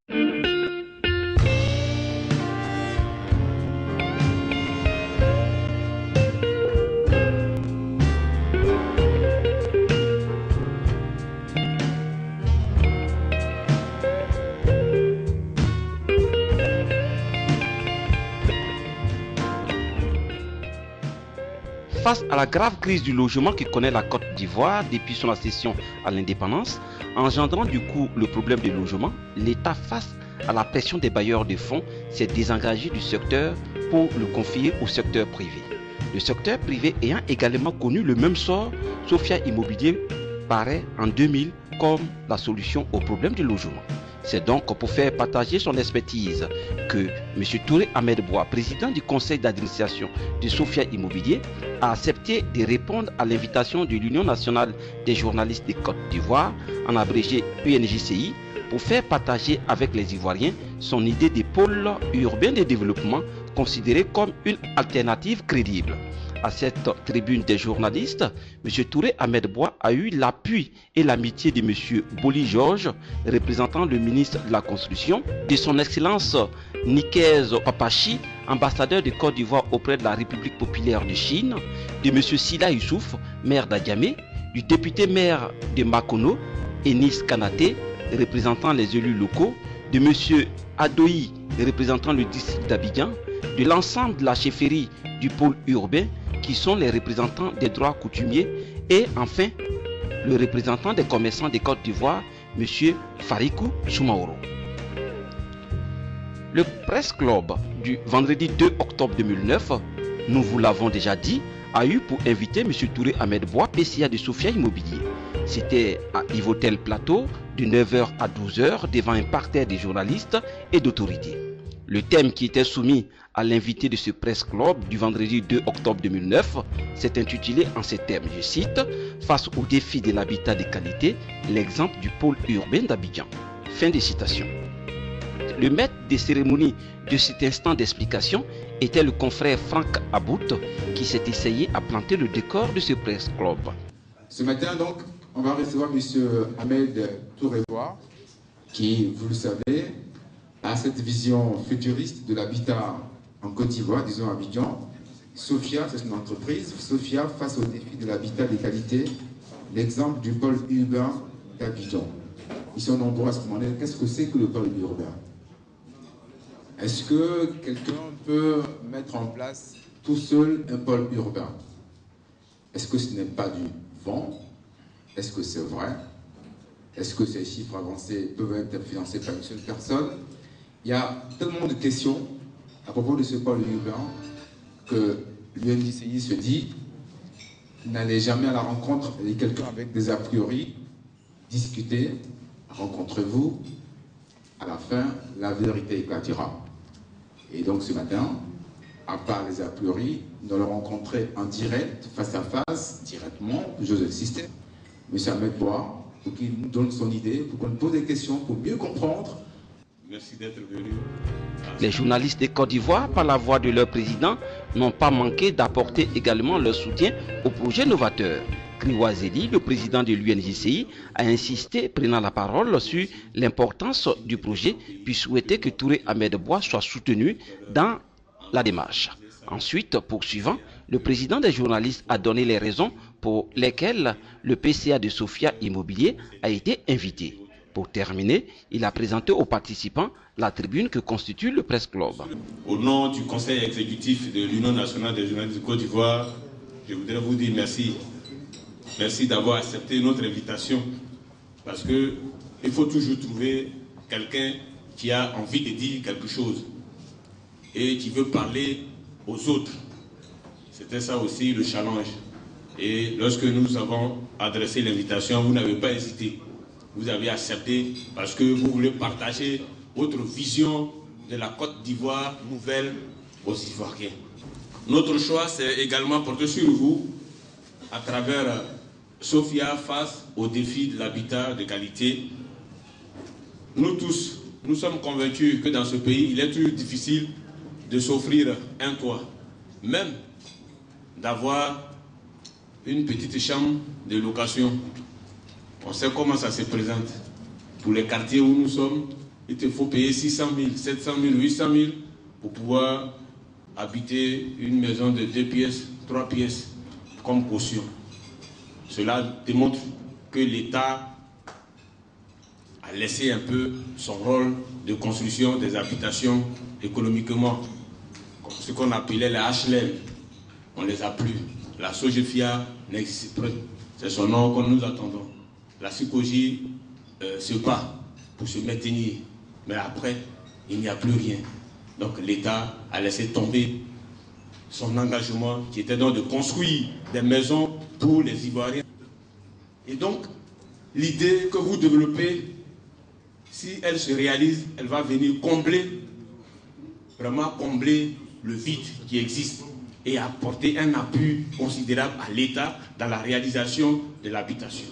Face à la grave crise du logement que connaît la Côte d'Ivoire depuis son accession à l'indépendance, engendrant du coup le problème du logement, l'État, face à la pression des bailleurs de fonds, s'est désengagé du secteur pour le confier au secteur privé. Le secteur privé ayant également connu le même sort, Sophia Immobilier paraît en 2000 comme la solution au problème du logement. C'est donc pour faire partager son expertise que M. Touré Ahmed Bois, président du conseil d'administration de Sophia Immobilier, a accepté de répondre à l'invitation de l'Union nationale des journalistes de Côte d'Ivoire, en abrégé UNJCI, pour faire partager avec les Ivoiriens son idée de pôle urbain de développement considéré comme une alternative crédible. À cette tribune des journalistes, M. Touré Ahmed Bois a eu l'appui et l'amitié de M. Boli Georges, représentant le ministre de la Construction, de son Excellence Nikez Papachi, ambassadeur de Côte d'Ivoire auprès de la République populaire de Chine, de M. Sila Youssouf, maire d'Adjamé, du député maire de Makono, Enis Kanaté, représentant les élus locaux, de M. Adoyi, représentant le district d'Abidjan, de l'ensemble de la chefferie du pôle urbain, qui sont les représentants des droits coutumiers, et enfin le représentant des commerçants de Côte d'Ivoire, M. Farikou Soumaoro. Le Presse Club du vendredi 2 octobre 2009, nous vous l'avons déjà dit, a eu pour invité M. Touré Ahmed Bois, PCA de Sophia Immobilier. C'était à Ivotel Plateau de 9h à 12h devant un parterre de journalistes et d'autorités. Le thème qui était soumis à l'invité de ce Presse Club du vendredi 2 octobre 2009 s'est intitulé en ces termes, je cite, « Face au défi de l'habitat de qualité, l'exemple du pôle urbain d'Abidjan ». Fin de citation. Le maître des cérémonies de cet instant d'explication était le confrère Franck About qui s'est essayé à planter le décor de ce Presse Club. Ce matin donc, on va recevoir M. Ahmed Touré Bois qui, vous le savez, a cette vision futuriste de l'habitat en Côte d'Ivoire, disons à Abidjan. Sophia, c'est une entreprise. Sophia, face au défi de l'habitat de qualité, l'exemple du pôle urbain d'Abidjan. Ils sont nombreux à se demander qu'est-ce que c'est que le pôle urbain. Est-ce que quelqu'un peut mettre en place tout seul un pôle urbain? Est-ce que ce n'est pas du vent? Est-ce que c'est vrai? Est-ce que ces chiffres avancés peuvent être financés par une seule personne? Il y a tellement de questions à propos de ce pôle urbain que l'UNJCI se dit n'allez jamais à la rencontre de quelqu'un avec des a priori, discutez, rencontrez-vous, à la fin, la vérité éclatera. Et donc ce matin, à part les a priori, nous l'avons rencontré en direct, face à face, directement, j'ose insister, M. Ahmed Bois, pour qu'il nous donne son idée, pour qu'on nous pose des questions, pour mieux comprendre. Merci d'être venu. Les journalistes de Côte d'Ivoire, par la voix de leur président, n'ont pas manqué d'apporter également leur soutien au projet novateur. Kriwazeli, le président de l'UNJCI, a insisté, prenant la parole, sur l'importance du projet, puis souhaité que Touré Ahmed Bois soit soutenu dans la démarche. Ensuite, poursuivant, le président des journalistes a donné les raisons pour lesquelles le PCA de Sophia Immobilier a été invité. Pour terminer, il a présenté aux participants la tribune que constitue le Presse Club. Au nom du conseil exécutif de l'Union nationale des journalistes de Côte d'Ivoire, je voudrais vous dire merci. Merci d'avoir accepté notre invitation, parce qu'il faut toujours trouver quelqu'un qui a envie de dire quelque chose et qui veut parler aux autres. C'était ça aussi le challenge. Et lorsque nous avons adressé l'invitation, vous n'avez pas hésité. Vous avez accepté parce que vous voulez partager votre vision de la Côte d'Ivoire nouvelle aux Ivoiriens. Notre choix, c'est également porté sur vous à travers Sophia face au défi de l'habitat de qualité. Nous tous, nous sommes convaincus que dans ce pays, il est toujours difficile de s'offrir un toit, même d'avoir une petite chambre de location. On sait comment ça se présente. Pour les quartiers où nous sommes, il te faut payer 600 000, 700 000, 800 000 pour pouvoir habiter une maison de 2 pièces, 3 pièces comme caution. Cela démontre que l'État a laissé un peu son rôle de construction des habitations économiquement, comme ce qu'on appelait les HLM. On ne les a plus. La Sogefia n'existe plus. C'est son nom que nous attendons. La Sikoji se bat pour se maintenir. Mais après, il n'y a plus rien. Donc l'État a laissé tomber son engagement qui était donc de construire des maisons pour les Ivoiriens. Et donc, l'idée que vous développez, si elle se réalise, elle va venir combler, vraiment combler le vide qui existe et apporter un appui considérable à l'État dans la réalisation de l'habitation.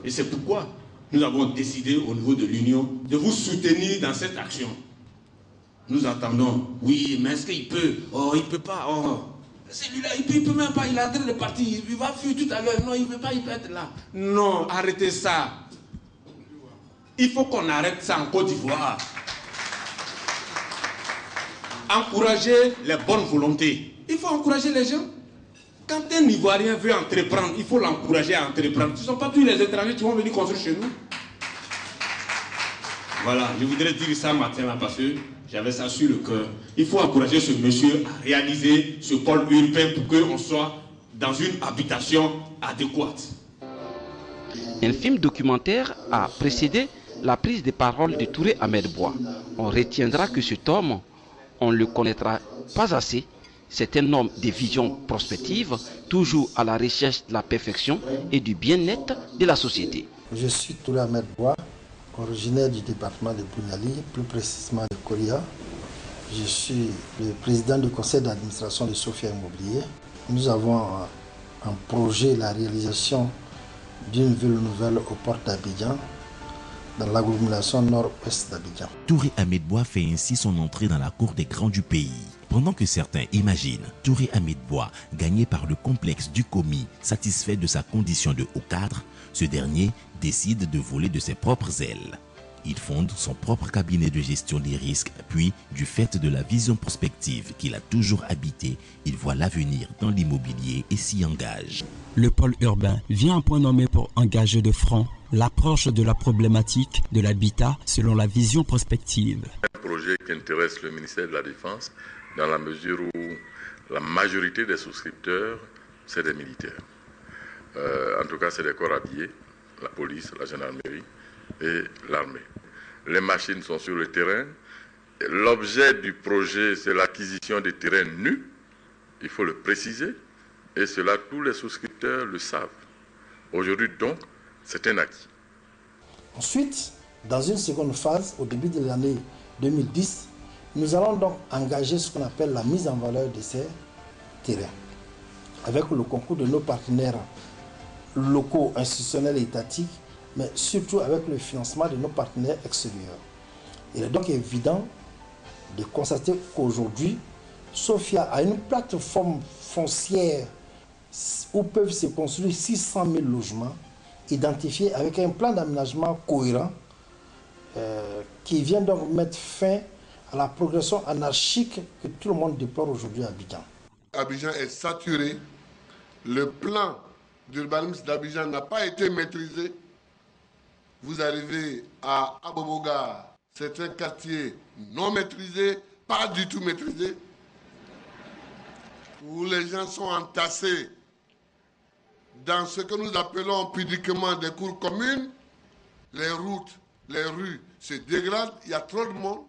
Et c'est pourquoi nous avons décidé au niveau de l'Union de vous soutenir dans cette action. Nous entendons, oui, mais est-ce qu'il peut? Oh, il ne peut pas. Oh, celui-là, il ne peut même pas, il est en train de partir, il va fuir tout à l'heure. Non, il ne peut pas, il peut être là. Non, arrêtez ça. Il faut qu'on arrête ça en Côte d'Ivoire. Encourager les bonnes volontés. Il faut encourager les gens. Quand un Ivoirien veut entreprendre, il faut l'encourager à entreprendre. Ce ne sont pas tous les étrangers qui vont venir construire chez nous. Voilà, je voudrais dire ça matin parce que j'avais ça sur le cœur. Il faut encourager ce monsieur à réaliser ce pôle urbain pour qu'on soit dans une habitation adéquate. Un film documentaire a précédé la prise de parole de Touré Ahmed Bois. On retiendra que cet homme, on ne le connaîtra pas assez. C'est un homme de vision prospective, toujours à la recherche de la perfection et du bien-être de la société. Je suis Touré Ahmed Bois, originaire du département de Bounali, plus précisément de Kolia. Je suis le président du conseil d'administration de Sophia Immobilier. Nous avons un projet, la réalisation d'une ville nouvelle au port d'Abidjan, dans l'agglomération nord-ouest d'Abidjan. Touré Ahmed Bois fait ainsi son entrée dans la cour des grands du pays. Pendant que certains imaginent Touré Ahmed Bois gagné par le complexe du commis, satisfait de sa condition de haut cadre, ce dernier décide de voler de ses propres ailes. Il fonde son propre cabinet de gestion des risques, puis, du fait de la vision prospective qu'il a toujours habité, il voit l'avenir dans l'immobilier et s'y engage. Le pôle urbain vient un point nommé pour engager de front l'approche de la problématique de l'habitat selon la vision prospective. Un projet qui intéresse le ministère de la Défense dans la mesure où la majorité des souscripteurs, c'est des militaires. En tout cas, c'est des corps habillés, la police, la gendarmerie et l'armée. Les machines sont sur le terrain. L'objet du projet, c'est l'acquisition des terrains nus. Il faut le préciser. Et cela, tous les souscripteurs le savent. Aujourd'hui, donc, c'est un acquis. Ensuite, dans une seconde phase, au début de l'année 2010, nous allons donc engager ce qu'on appelle la mise en valeur de ces terrains. Avec le concours de nos partenaires locaux, institutionnels et étatiques, mais surtout avec le financement de nos partenaires extérieurs. Il est donc évident de constater qu'aujourd'hui, Sophia a une plateforme foncière où peuvent se construire 600 000 logements identifiés avec un plan d'aménagement cohérent qui vient donc mettre fin à la progression anarchique que tout le monde déplore aujourd'hui à Abidjan. Abidjan est saturé. Le plan d'urbanisme d'Abidjan n'a pas été maîtrisé. Vous arrivez à Aboboga, c'est un quartier non maîtrisé, pas du tout maîtrisé, où les gens sont entassés dans ce que nous appelons pudiquement des cours communes. Les routes, les rues se dégradent, il y a trop de monde.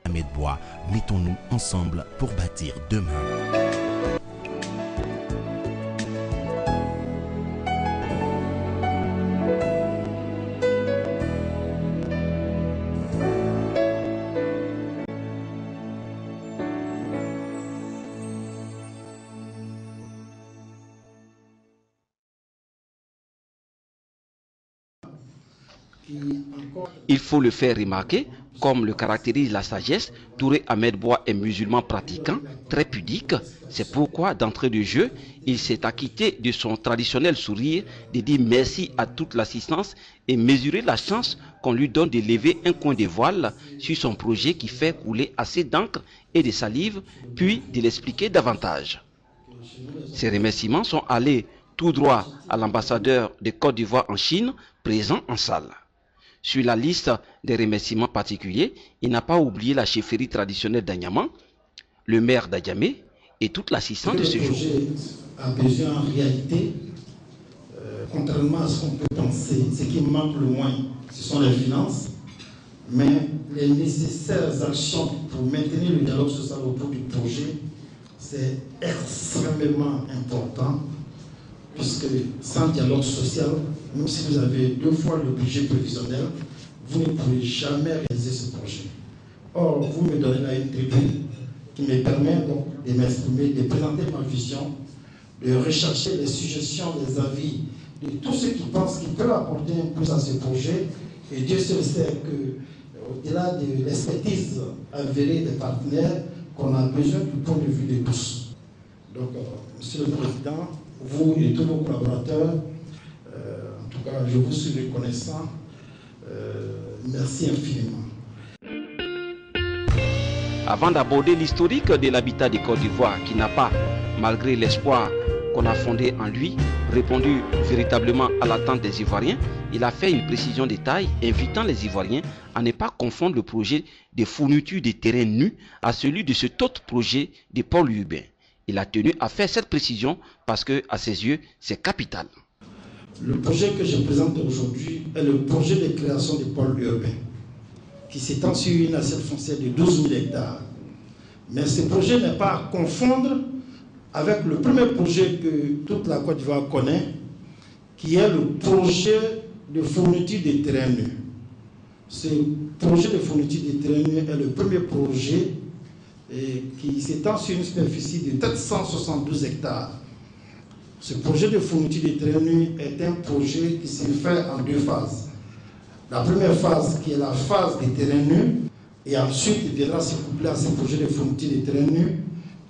Ahmed Bois, mettons-nous ensemble pour bâtir demain. Qui Il faut le faire remarquer, comme le caractérise la sagesse, Touré Ahmed Bois est musulman pratiquant, très pudique. C'est pourquoi, d'entrée de jeu, il s'est acquitté de son traditionnel sourire, de dire merci à toute l'assistance et mesurer la chance qu'on lui donne de lever un coin de voile sur son projet qui fait couler assez d'encre et de salive, puis de l'expliquer davantage. Ces remerciements sont allés tout droit à l'ambassadeur de Côte d'Ivoire en Chine, présent en salle. Sur la liste des remerciements particuliers, il n'a pas oublié la chefferie traditionnelle d'Agnaman, le maire d'Adjamé et toute l'assistance de ce jour. Le projet a besoin en réalité, contrairement à ce qu'on peut penser, ce qui manque le moins, ce sont les finances, mais les nécessaires actions pour maintenir le dialogue social autour du projet, c'est extrêmement important, puisque sans dialogue social, même si vous avez 2 fois le budget prévisionnel, vous ne pourrez jamais réaliser ce projet. Or, vous me donnez là une tribune qui me permet donc de m'exprimer, de présenter ma vision, de rechercher les suggestions, les avis de tous ceux qui pensent qu'ils peuvent apporter un plus à ce projet. Et Dieu seul sait qu'au-delà de l'expertise avérée des partenaires, qu'on a besoin du point de vue de tous. Donc, Monsieur le Président, vous et tous vos collaborateurs, en tout cas, je vous suis reconnaissant. Merci infiniment. Avant d'aborder l'historique de l'habitat de Côte d'Ivoire, qui n'a pas, malgré l'espoir qu'on a fondé en lui, répondu véritablement à l'attente des Ivoiriens, il a fait une précision de taille, invitant les Ivoiriens à ne pas confondre le projet de fourniture de terrains nus à celui de cet autre projet de pôle urbain. Il a tenu à faire cette précision parce que, à ses yeux, c'est capital. Le projet que je présente aujourd'hui est le projet de création des pôles urbains, qui s'étend sur une assiette foncière de 12 000 hectares. Mais ce projet n'est pas à confondre avec le premier projet que toute la Côte d'Ivoire connaît, qui est le projet de fourniture des terrains nus. Ce projet de fourniture des terrains nus est le premier projet qui s'étend sur une superficie de 772 hectares. Ce projet de fourniture des terrains nus est un projet qui se fait en 2 phases. La première phase qui est la phase des terrains nus, et ensuite il viendra se coupler à ce projet de fourniture des terrains nus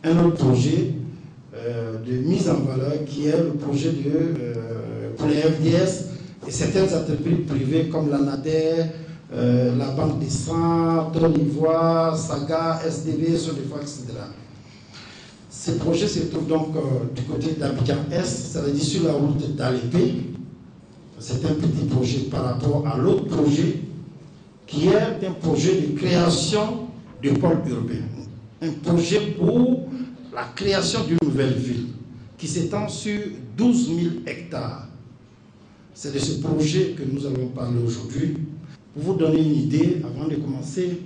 un autre projet de mise en valeur qui est le projet pour les FDS et certaines entreprises privées comme la NADER, la Banque des Sangs, Côte d'Ivoire, Saga, SDV, Sodefo, etc. Ce projet se trouve donc du côté d'Abidjan-Est, c'est-à-dire sur la route d'Alépé. C'est un petit projet par rapport à l'autre projet qui est un projet de création de pôle urbain. Un projet pour la création d'une nouvelle ville qui s'étend sur 12 000 hectares. C'est de ce projet que nous allons parler aujourd'hui. Pour vous donner une idée, avant de commencer,